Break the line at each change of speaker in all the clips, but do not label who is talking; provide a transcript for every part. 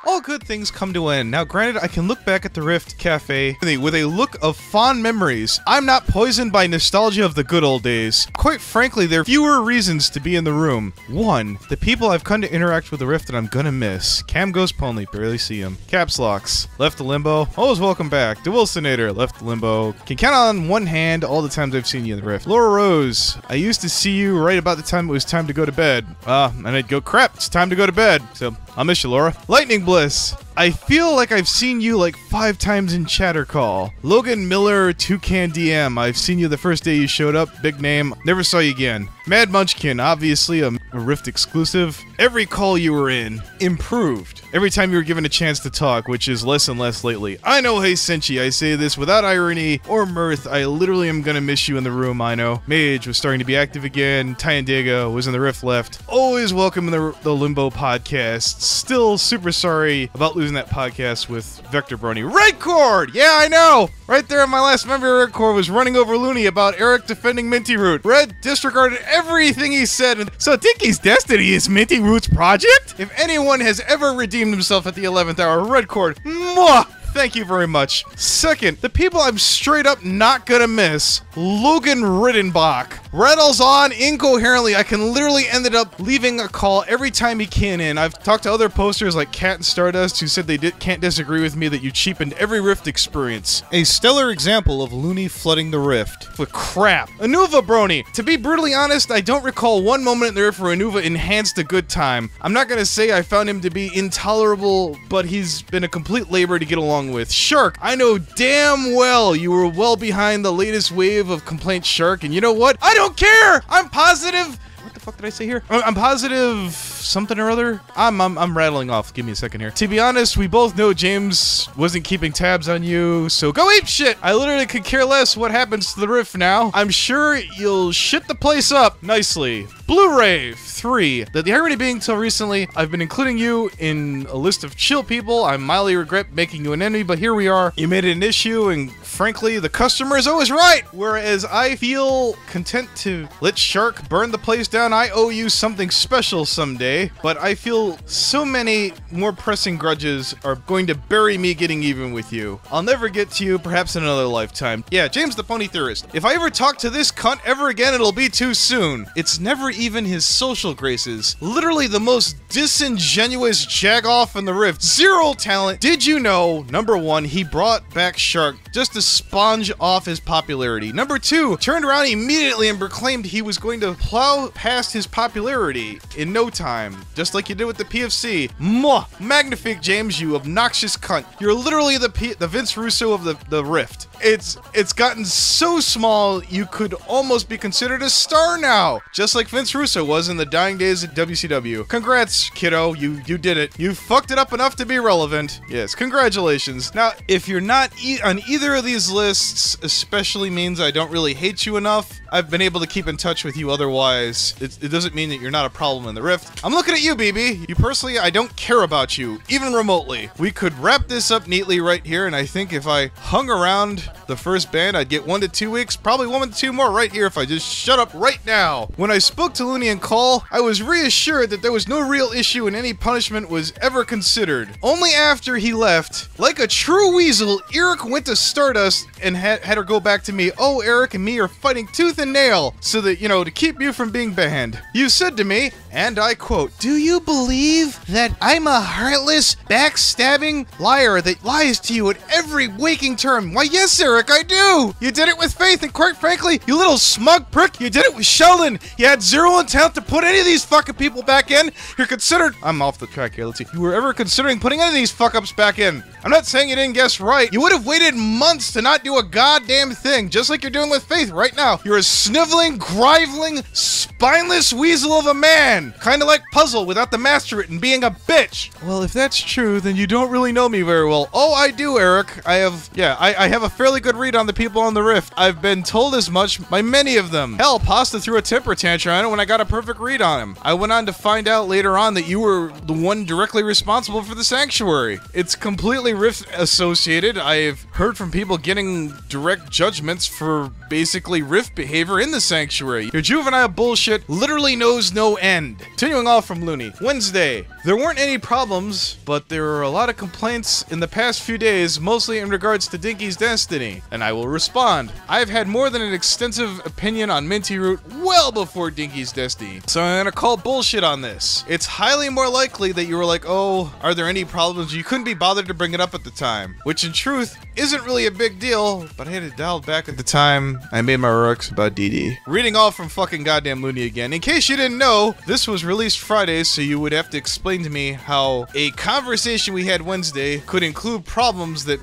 all good things come to an end. Now granted, I can look back at the Rift Cafe with a look of fond memories. I'm not poisoned by nostalgia of the good old days. Quite frankly, there are fewer reasons to be in the room. 1. The people I've come to interact with the Rift that I'm gonna miss. Cam Goes Pwnley, barely see him. Caps Locks, left the Limbo. Always welcome back. The Wilsonator, left the Limbo. Can count on one hand all the times I've seen you in the Rift. Laura Rose, I used to see you right about the time it was time to go to bed. And I'd go, crap, it's time to go to bed. So, I'll miss you, Laura. Lightning Bliss, I feel like I've seen you like 5 times in Chatter Call. Logan Miller, Toucan DM, I've seen you the first day you showed up, big name, never saw you again. Mad Munchkin, obviously a Rift exclusive. Every call you were in, improved. Every time you were given a chance to talk, which is less and less lately. I know, hey Senchi, I say this without irony or mirth, I literally am gonna miss you in the room, I know. Mage was starting to be active again, Tyandiga was in the Rift left. Always welcome in the Limbo podcast. Still super sorry about losing that podcast with Vector Brony. Red Cord! Yeah, I know! Right there on my last member, Red Cord was running over Looney about Eric defending Minty Root. Red disregarded everything he said, and so Dinky's Destiny is Minty Root's project? If anyone has ever redeemed himself at the 11th hour, Red Cord, mwah! Thank you very much. Second, the people I'm straight up not gonna miss, Logan Rittenbach. Rattles on incoherently. I can literally ended up leaving a call every time he can in. I've talked to other posters like Cat and Stardust who said they can't disagree with me that you cheapened every Rift experience. A stellar example of Looney flooding the Rift with crap. Anuva Brony. To be brutally honest, I don't recall one moment in the Rift where Anuva enhanced a good time. I'm not gonna say I found him to be intolerable, but he's been a complete labor to get along with. Shark, I know damn well you were well behind the latest wave of complaint, Shark, and you know what? I don't care! I'm positive! What the fuck did I say here? I'm positive something or other? I'm rattling off. Give me a second here. To be honest, we both know James wasn't keeping tabs on you, so go ape shit! I literally could care less what happens to the Rift now. I'm sure you'll shit the place up nicely. Blu-ray 3. The irony being, till recently, I've been including you in a list of chill people. I mildly regret making you an enemy, but here we are. You made it an issue, and frankly, the customer is always right! Whereas I feel content to let Shark burn the place down, I owe you something special someday, but I feel so many more pressing grudges are going to bury me getting even with you. I'll never get to you, perhaps in another lifetime. Yeah, James the Pony Theorist. If I ever talk to this cunt ever again, it'll be too soon. It's never even his social graces. Literally the most disingenuous jagoff in the Rift. Zero talent. Did you know, number 1, he brought back Shark just to sponge off his popularity. Number 2, turned around immediately and proclaimed he was going to plow past his popularity in no time, just like you did with the PFC. Mwah! Magnifique, James, you obnoxious cunt. You're literally the Vince Russo of the Rift. It's gotten so small you could almost be considered a star now, just like Vince Russo was in the dying days of WCW. Congrats, kiddo, you did it. You fucked it up enough to be relevant. Yes, congratulations. Now, if you're not on either of these lists, especially means I don't really hate you enough. I've been able to keep in touch with you otherwise. It doesn't mean that you're not a problem in the Rift. I'm looking at you, BB. You personally, I don't care about you, even remotely. We could wrap this up neatly right here, and I think if I hung around the first band, I'd get 1 to 2 weeks, probably 1 to 2 more right here if I just shut up right now. When I spoke to Looney and Call, I was reassured that there was no real issue and any punishment was ever considered. Only after he left, like a true weasel, Eric went to Stardust and had her go back to me. Oh, Eric and me are fighting tooth and nail so that, you know, to keep you from being banned. You said to me, and I quote, "Do you believe that I'm a heartless, backstabbing liar that lies to you at every waking term?" Why, yes, Eric, I do! You did it with Faith, and quite frankly, you little smug prick, you did it with Sheldon! You had zero intent to put any of these fucking people back in! You're considered— I'm off the track here, let's see. You were ever considering putting any of these fuck-ups back in? I'm not saying you didn't guess right. You would have waited months to not do a goddamn thing, just like you're doing with Faith right now. You're a sniveling, griveling, spineless weasel of a man! Kinda like Puzzle without the master it and being a bitch! Well, if that's true, then you don't really know me very well. Oh, I do, Eric. I have a fairly good read on the people on the Rift. I've been told as much by many of them. Hell, Pasta threw a temper tantrum on it when I got a perfect read on him. I went on to find out later on that you were the one directly responsible for the Sanctuary. It's completely Rift associated. I've heard from people getting direct judgments for basically Rift behavior in the Sanctuary. Your juvenile bullshit literally knows no end. Continuing off from Looney. Wednesday, There weren't any problems, but there were a lot of complaints in the past few days, mostly in regards to Dinky's destiny. And I will respond. I've had more than an extensive opinion on Minty Root well before Dinky's destiny, so I'm gonna call bullshit on this. It's highly more likely that you were like, oh, are there any problems? You couldn't be bothered to bring it up at the time, which in truth isn't really a big deal, but I had it dialed back at the time I made my remarks about DD. Reading all from fucking goddamn Looney again. In case you didn't know, this was released Friday, so you would have to explain to me how a conversation we had Wednesday could include problems that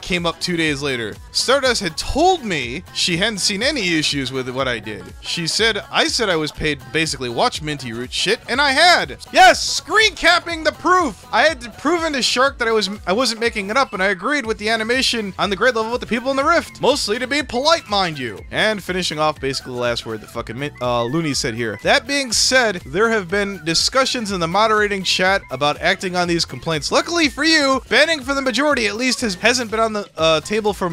came up 2 days later. Stardust had told me she hadn't seen any issues with what I did. I said I was paid to basically watch Minty Root shit, and I had. Yes, screen capping the proof. I had proven to Shark that I wasn't making it up, and I agreed with the animation on the grade level with the people in the Rift. Mostly to be polite, mind you. And finishing off basically the last word that fucking Looney said here. That being said, there have been discussions in the moderating chat about acting on these complaints. Luckily for you, banning for the majority at least hasn't been on the table for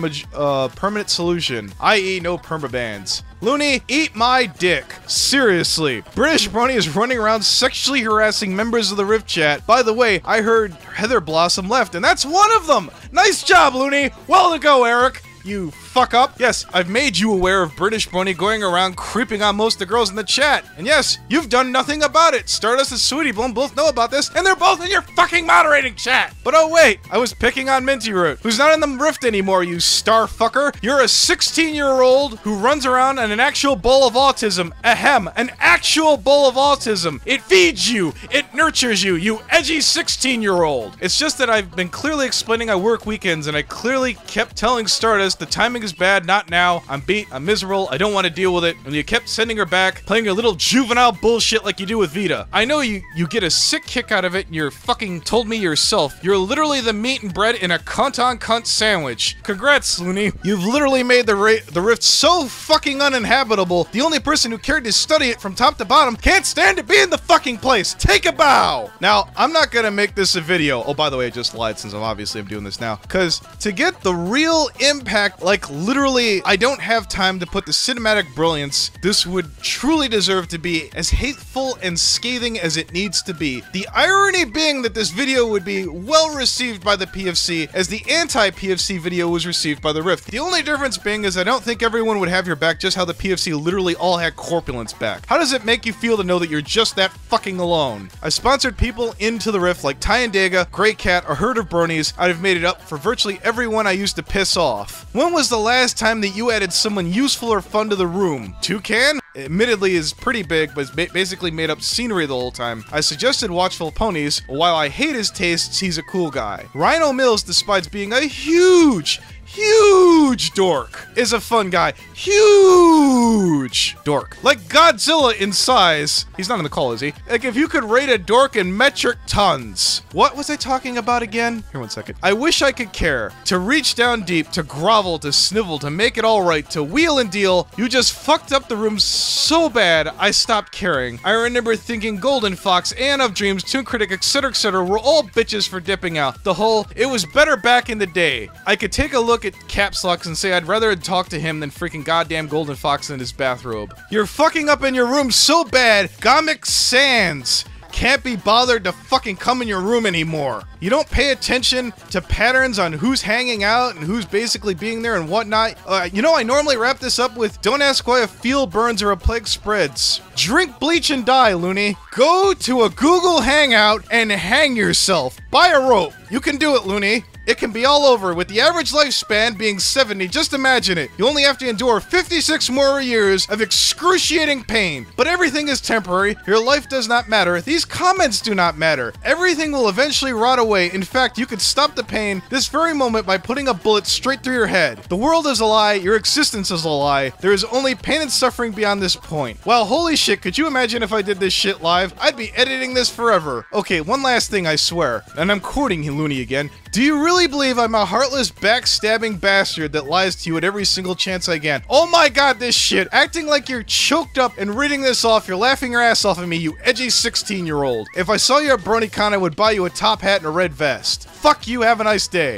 permanent solution, i.e. no permabans. Looney, eat my dick. Seriously. British Brony is running around sexually harassing members of the Rift chat. By the way, I heard Heather Blossom left, and that's one of them. Nice job, Looney. Well to go, Eric. You fuck up. Yes, I've made you aware of British Brony going around creeping on most of the girls in the chat. And yes, you've done nothing about it. Stardust and Sweetie Bloom both know about this, and they're both in your fucking moderating chat. But oh wait, I was picking on Minty Root, who's not in the Rift anymore, you star fucker. You're a 16-year-old who runs around on an actual bowl of autism. Ahem, an actual bowl of autism. It feeds you. It nurtures you, you edgy 16-year-old. It's just that I've been clearly explaining I work weekends, and I clearly kept telling Stardust the timing is bad, not now. I'm beat, I'm miserable, I don't want to deal with it. And you kept sending her back, playing your little juvenile bullshit like you do with Vita. I know you get a sick kick out of it, and you're fucking told me yourself. You're literally the meat and bread in a cunt-on-cunt sandwich. Congrats, Looney. You've literally made the Rift so fucking uninhabitable, the only person who cared to study it from top to bottom can't stand to be in the fucking place. Take a bow! Now, I'm not gonna make this a video. Oh, by the way, I just lied since I'm doing this now. Because to get the real impact, like literally, I don't have time to put the cinematic brilliance. This would truly deserve to be as hateful and scathing as it needs to be. The irony being that this video would be well received by the PFC as the anti-PFC video was received by the Rift. The only difference being is I don't think everyone would have your back just how the PFC literally all had Corpulence back. How does it make you feel to know that you're just that fucking alone? I sponsored people into the Rift like Ty and Daga, Grey Cat, a herd of bronies. I've made it up for virtually everyone I used to piss off. When was the last time that you added someone useful or fun to the room? Toucan? Admittedly is pretty big, but basically made up scenery the whole time. I suggested Watchful Ponies. While I hate his tastes, he's a cool guy. Rhino Mills, despite being a huge dork, is a fun guy. Huge dork. Like Godzilla in size. He's not in the call, is he? Like if you could rate a dork in metric tons. What was I talking about again? Here, 1 second. I wish I could care. To reach down deep, to grovel, to snivel, to make it all right, to wheel and deal. You just fucked up the room so bad, I stopped caring. I remember thinking Golden Fox, Anne of Dreams, Toon Critic, etc. were all bitches for dipping out. The whole, it was better back in the day. I could take a look at Caps Lux and say I'd rather talk to him than freaking goddamn Golden Fox in his bathrobe. You're fucking up in your room so bad, Comic Sans can't be bothered to fucking come in your room anymore. You don't pay attention to patterns on who's hanging out and who's basically being there and whatnot. You know, I normally wrap this up with, don't ask why a field burns or a plague spreads. Drink bleach and die, Looney. Go to a Google Hangout and hang yourself. Buy a rope. You can do it, Looney. It can be all over. With the average lifespan being 70, just imagine it. You only have to endure 56 more years of excruciating pain. But everything is temporary. Your life does not matter. These comments do not matter. Everything will eventually rot away. In fact, you could stop the pain this very moment by putting a bullet straight through your head. The world is a lie. Your existence is a lie. There is only pain and suffering beyond this point. Well, holy shit, could you imagine if I did this shit live? I'd be editing this forever. Okay, one last thing, I swear. And I'm quoting Looney again. Do you really believe I'm a heartless, backstabbing bastard that lies to you at every single chance I get? Oh my god, this shit! Acting like you're choked up and reading this off, you're laughing your ass off at me, you edgy 16-year-old. If I saw you at BronyCon, I would buy you a top hat and a red vest. Fuck you, have a nice day.